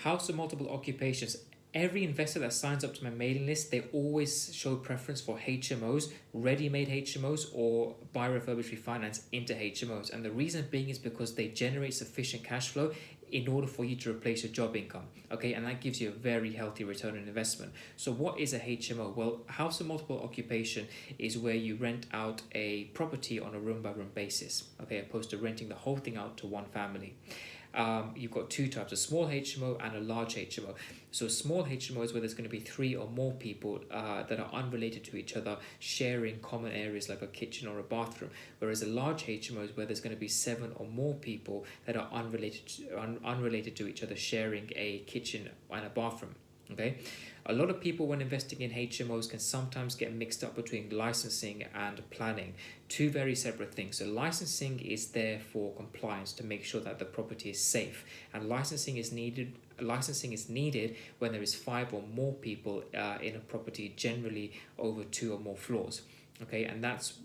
House of multiple occupations. Every investor that signs up to my mailing list, they always show preference for HMOs, ready-made HMOs, or buy, refurbish, refinance into HMOs. And the reason being is because they generate sufficient cash flow in order for you to replace your job income. Okay, and that gives you a very healthy return on investment. So what is a HMO? Well, house of multiple occupation is where you rent out a property on a room by room basis, okay, opposed to renting the whole thing out to one family. You've got two types, a small HMO and a large HMO. So a small HMO is where there's going to be 3 or more people that are unrelated to each other, sharing common areas like a kitchen or a bathroom. Whereas a large HMO is where there's going to be 7 or more people that are unrelated to each other, sharing a kitchen and a bathroom. Okay, a lot of people when investing in HMOs can sometimes get mixed up between licensing and planning, two very separate things. So licensing is there for compliance to make sure that the property is safe, and licensing is needed when there is 5 or more people in a property, generally over 2 or more floors. Okay, and that's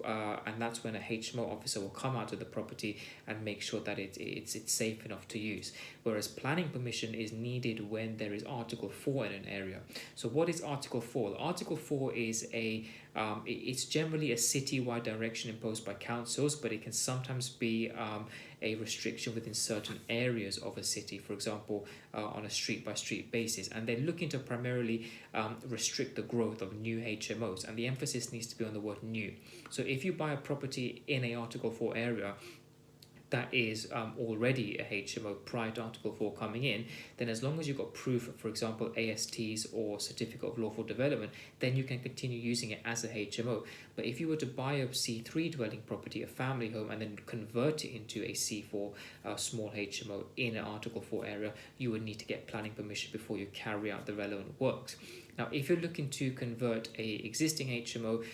when a HMO officer will come out to the property and make sure that it's safe enough to use. Whereas planning permission is needed when there is Article 4 in an area. So what is Article 4? Article 4 is it's generally a city-wide direction imposed by councils, but it can sometimes be a restriction within certain areas of a city, for example, on a street-by-street basis. And they're looking to primarily restrict the growth of new HMOs, and the emphasis needs to be on the word new. So if you buy a property in a Article 4 area that is already a HMO prior to Article 4 coming in, then as long as you've got proof, for example, ASTs or Certificate of Lawful Development, then you can continue using it as a HMO. But if you were to buy a C3 dwelling property, a family home, and then convert it into a C4 small HMO in an Article 4 area, you would need to get planning permission before you carry out the relevant works. Now, if you're looking to convert a existing HMO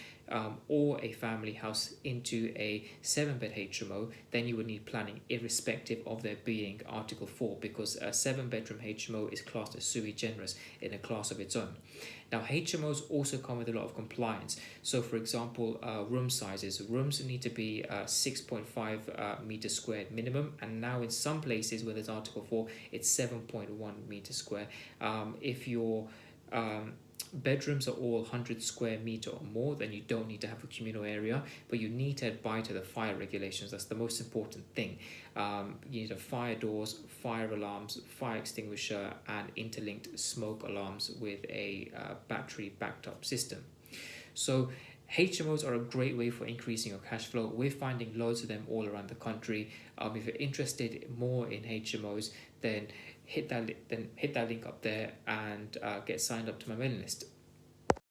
or a family house into a 7-bed HMO, then you would need planning irrespective of there being Article 4, because a 7-bedroom HMO is classed as sui generis in a class of its own. Now, HMOs also come with a lot of compliance. So, for example, room sizes. Rooms need to be 6.5 meters squared minimum, and now in some places where there's Article 4, it's 7.1 meters square. If your bedrooms are all 100 square meter or more, then you don't need to have a communal area, but you need to abide to the fire regulations. That's the most important thing. You need fire doors, fire alarms, fire extinguisher, and interlinked smoke alarms with a battery backed up system. So HMOs are a great way for increasing your cash flow. We're finding loads of them all around the country. If you're interested more in HMOs, then hit that link up there and get signed up to my mailing list.